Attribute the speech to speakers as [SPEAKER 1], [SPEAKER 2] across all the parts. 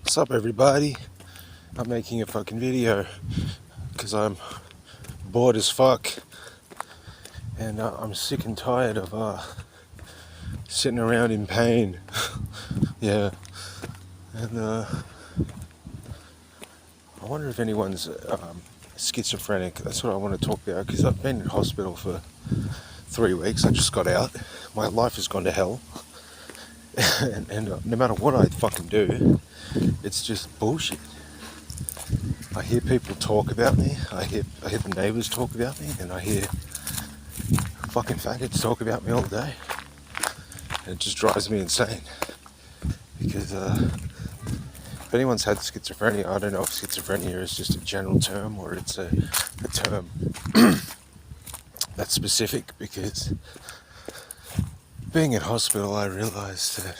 [SPEAKER 1] What's up, everybody? I'm making a fucking video because I'm bored as fuck, and I'm sick and tired of sitting around in pain. Yeah, and I wonder if anyone's schizophrenic. That's what I want to talk about, because I've been in hospital for 3 weeks. I just got out. My life has gone to hell, and no matter what I fucking do, it's just bullshit. I hear people talk about me. I hear the neighbours talk about me, and I hear fucking faggots talk about me all day. And it just drives me insane. Because if anyone's had schizophrenia, I don't know if schizophrenia is just a general term or it's a term that's specific. Because being in hospital, I realised that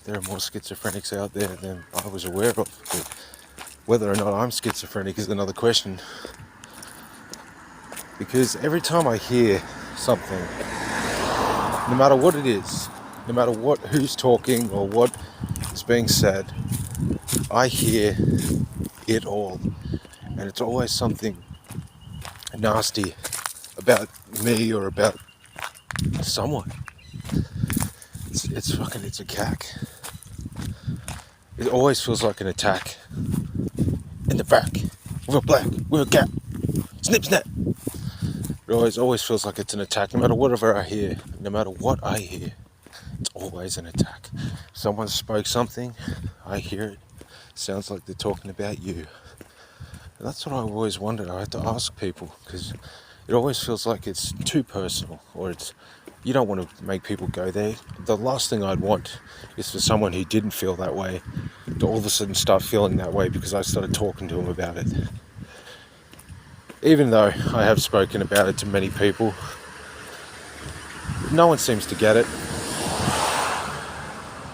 [SPEAKER 1] there are more schizophrenics out there than I was aware of. But whether or not I'm schizophrenic is another question. Because every time I hear something, no matter what it is, no matter who's talking or what is being said, I hear it all. And it's always something nasty about me or about someone. It's a cack. It always feels like an attack. In the back, with a black, with a gap, snip snap. It always feels like it's an attack. No matter whatever I hear, no matter what I hear, it's always an attack. Someone spoke something, I hear it. Sounds like they're talking about you. And that's what I've always wondered. I have to ask people, because it always feels like it's too personal, or you don't want to make people go there. The last thing I'd want is for someone who didn't feel that way to all of a sudden start feeling that way because I started talking to them about it. Even though I have spoken about it to many people, no one seems to get it.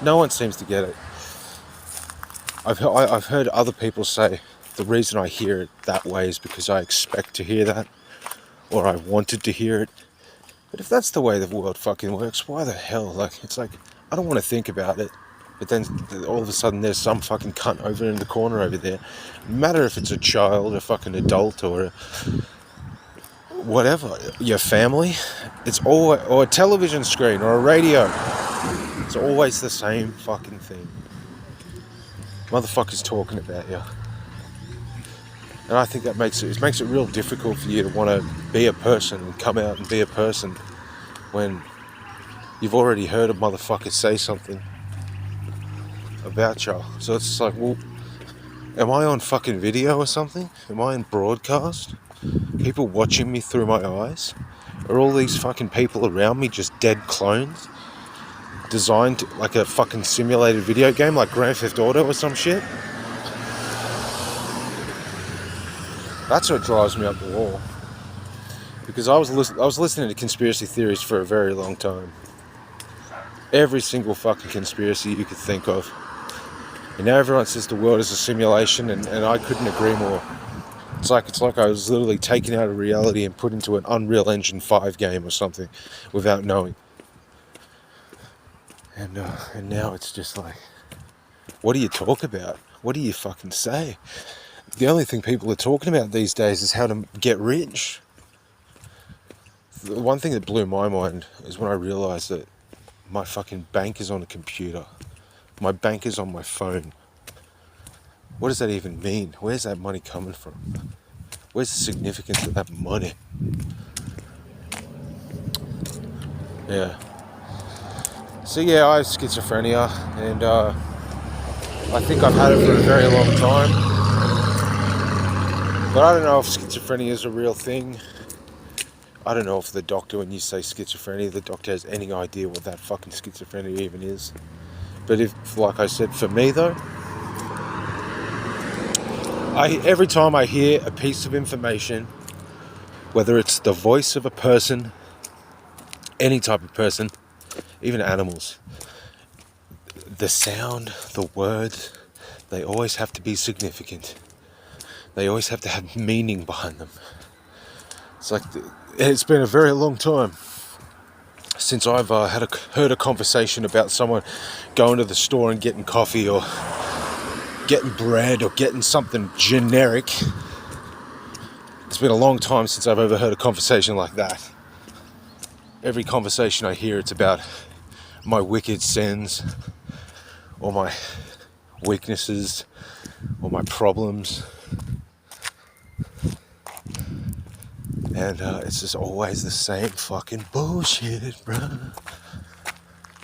[SPEAKER 1] No one seems to get it. I've heard other people say the reason I hear it that way is because I expect to hear that, or I wanted to hear it. But if that's the way the world fucking works, why the hell? It's like, I don't want to think about it, but then all of a sudden there's some fucking cunt over in the corner over there. No matter if it's a child, a fucking adult, or whatever, your family, it's always, or a television screen, or a radio. It's always the same fucking thing. Motherfuckers talking about you. And I think that makes it real difficult for you to want to be a person and come out and be a person when you've already heard a motherfucker say something about you. So it's just like, well, am I on fucking video or something? Am I in broadcast? People watching me through my eyes? Are all these fucking people around me just dead clones? Designed like a fucking simulated video game like Grand Theft Auto or some shit? That's what drives me up the wall. Because I was listening to conspiracy theories for a very long time. Every single fucking conspiracy you could think of. And now everyone says the world is a simulation, and I couldn't agree more. It's like I was literally taken out of reality and put into an Unreal Engine 5 game or something without knowing. And now it's just like, what do you talk about? What do you fucking say? The only thing people are talking about these days is how to get rich. The one thing that blew my mind is when I realised that my fucking bank is on a computer. My bank is on my phone. What does that even mean? Where's that money coming from? Where's the significance of that money? Yeah. So yeah, I have schizophrenia, and I think I've had it for a very long time. But I don't know if schizophrenia is a real thing. I don't know if the doctor, when you say schizophrenia, the doctor has any idea what that fucking schizophrenia even is. But if, like I said, for me though, every time I hear a piece of information, whether it's the voice of a person, any type of person, even animals, the sound, the words, they always have to be significant. They always have to have meaning behind them. It's like, it's been a very long time since I've heard a conversation about someone going to the store and getting coffee, or getting bread or getting something generic. It's been a long time since I've ever heard a conversation like that. Every conversation I hear, it's about my wicked sins or my weaknesses or my problems. And it's just always the same fucking bullshit, bro.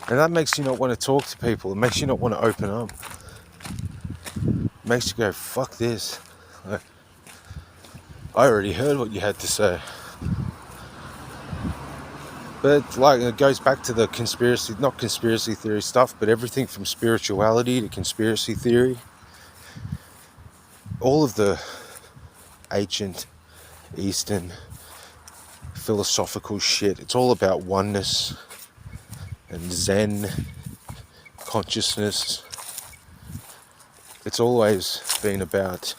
[SPEAKER 1] And that makes you not want to talk to people. It makes you not want to open up. It makes you go, fuck this. Like, I already heard what you had to say. But like, it goes back to the not conspiracy theory stuff, but everything from spirituality to conspiracy theory. All of the ancient Eastern philosophical shit, it's all about oneness and Zen consciousness. It's always been about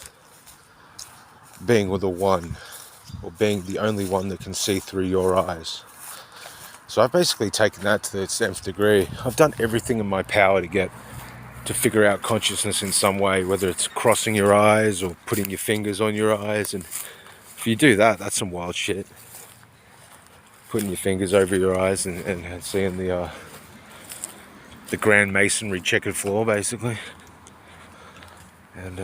[SPEAKER 1] being with the one, or being the only one that can see through your eyes. So I've basically taken that to the 10th degree. I've done everything in my power to figure out consciousness in some way, whether it's crossing your eyes or putting your fingers on your eyes. And if you do that, that's some wild shit. Putting your fingers over your eyes and seeing the Grand Masonry checkered floor, basically. And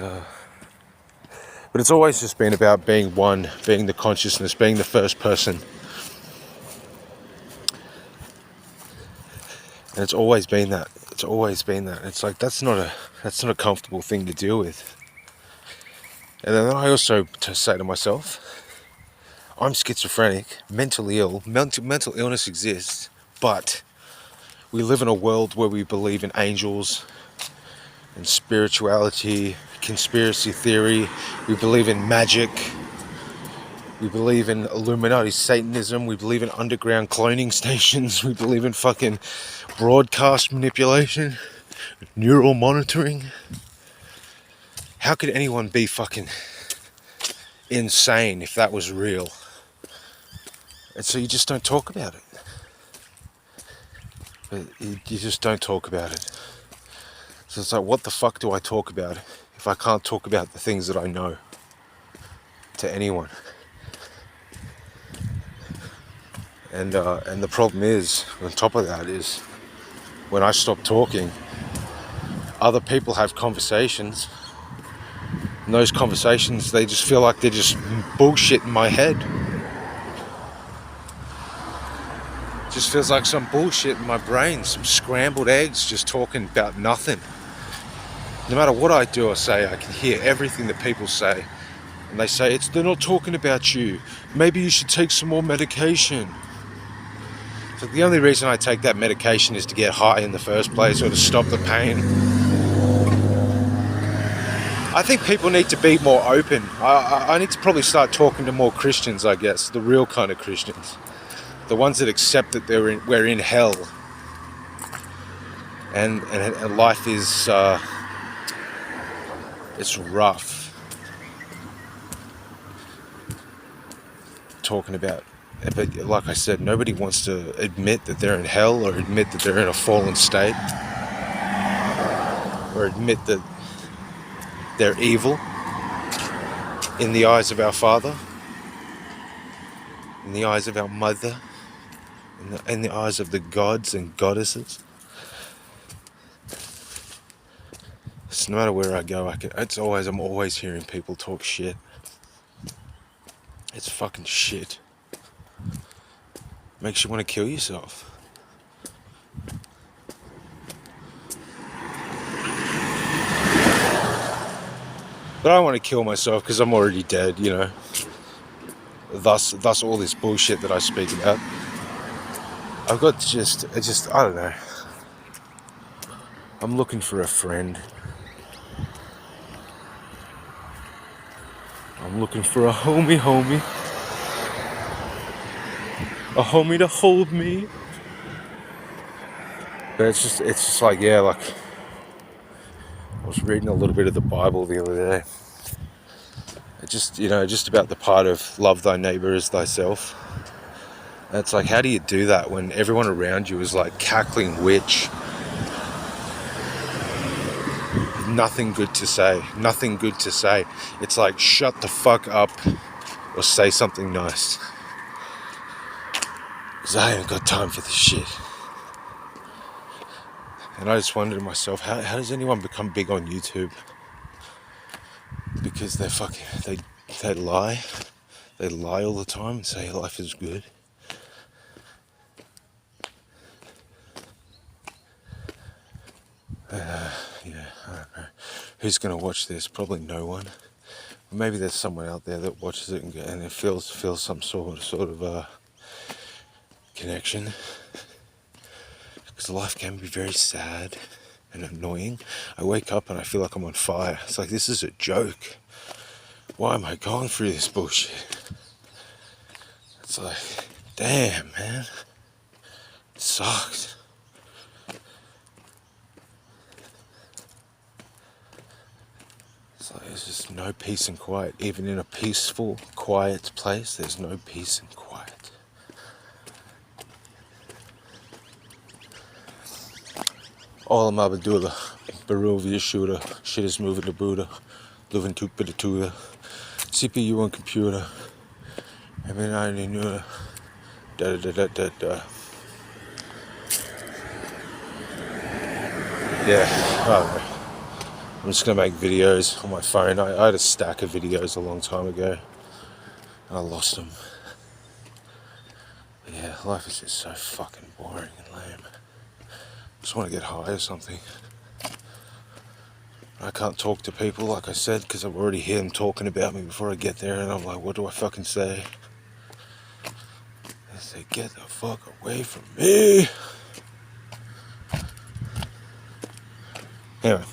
[SPEAKER 1] but it's always just been about being one, being the consciousness, being the first person. And it's always been that. It's always been that. It's like that's not a comfortable thing to deal with. And then I also say to myself, I'm schizophrenic, mentally ill. Mental illness exists, but we live in a world where we believe in angels and spirituality, conspiracy theory. We believe in magic. We believe in Illuminati Satanism. We believe in underground cloning stations. We believe in fucking broadcast manipulation, neural monitoring. How could anyone be fucking insane if that was real? And so you just don't talk about it. But you just don't talk about it. So it's like, what the fuck do I talk about if I can't talk about the things that I know to anyone? And the problem is, on top of that, is when I stop talking, other people have conversations. And those conversations, they just feel like they're just bullshit in my head. It just feels like some bullshit in my brain, some scrambled eggs just talking about nothing. No matter what I do or say, I can hear everything that people say. And they say, they're not talking about you. Maybe you should take some more medication. So the only reason I take that medication is to get high in the first place, or to stop the pain. I think people need to be more open. I need to probably start talking to more Christians, I guess, the real kind of Christians. The ones that accept that we're in hell. And life is, it's rough. Talking about, but like I said, nobody wants to admit that they're in hell, or admit that they're in a fallen state, or admit that they're evil in the eyes of our Father, in the eyes of our Mother, in the eyes of the gods and goddesses. So no matter where I go, I'm always hearing people talk shit. It's fucking shit. Makes you want to kill yourself. But I don't want to kill myself because I'm already dead, you know. Thus all this bullshit that I speak about. I've got I don't know. I'm looking for a friend. I'm looking for a homie. A homie to hold me. But it's just like, yeah, like, I was reading a little bit of the Bible the other day. It just about the part of love thy neighbor as thyself. And it's like, how do you do that when everyone around you is like cackling witch? nothing good to say. Nothing good to say. It's like, shut the fuck up or say something nice. Because I ain't got time for this shit. And I just wondered to myself, how does anyone become big on YouTube? Because they lie. They lie all the time and say life is good. Yeah, I don't know. Who's going to watch this? Probably no one. Maybe there's someone out there that watches it and it feels some sort of connection. Because life can be very sad and annoying. I wake up and I feel like I'm on fire. It's like, this is a joke. Why am I going through this bullshit? It's like, damn, man. It sucks. It's like, there's just no peace and quiet. Even in a peaceful, quiet place, there's no peace and quiet. Olam Abadullah, Barovia Shooter, shit is moving to Buddha, living to Tuda, CPU on computer, I mean, I knew da da da da da. Yeah, I don't know. I'm just gonna make videos on my phone. I had a stack of videos a long time ago, and I lost them. But yeah, life is just so fucking boring and lame. I just want to get high or something. I can't talk to people, like I said, because I've already heard them talking about me before I get there, and I'm like, what do I fucking say? They say, get the fuck away from me. Anyway.